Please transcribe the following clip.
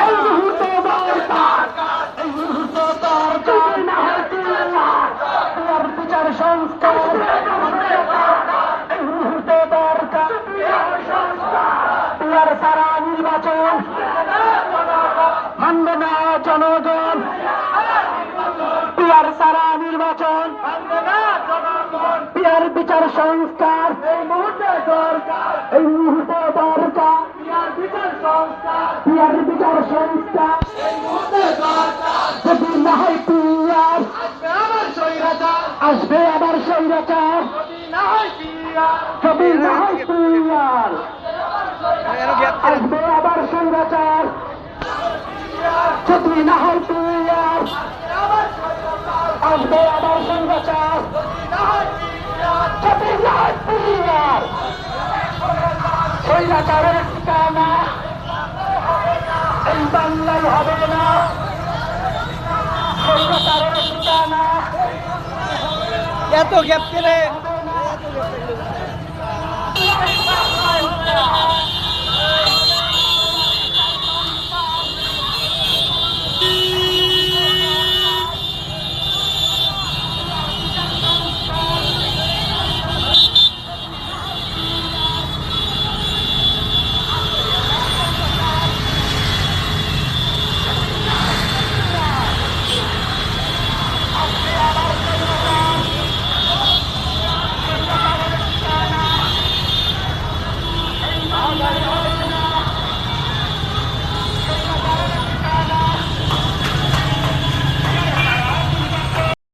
এই মুহূর্তে দরকার, এই মুহূর্তে দরকার না হয় পিয়ার বিচার সংস্কার, এই মুহূর্তে দরকার পিয়ার সারা নির্বাচন মানবে না জনগণ, পিয়ার সারা নির্বাচন পিয়ার বিচার সংস্কার এই মুহূর্তে দরকার, এই মুহূর্তে দরকার পিয়ার বিচার সংস্কার এই মুহূর্তে দরকার। যদি না হয় পিয়ার আসবে আবার স্বৈরাচার, যদি না হয় পিয়ার আসবে আবার স্বৈরাচার, যদি না হয় পিয়ার আসবে আবার স্বৈরাচার, যদি না হয় পিয়ার স্বৈরাচারের ঠিকানা এই বাংলায় হবে না, স্বৈরাচারের ঠিকানা এত গ্যাপ কেনে Bye.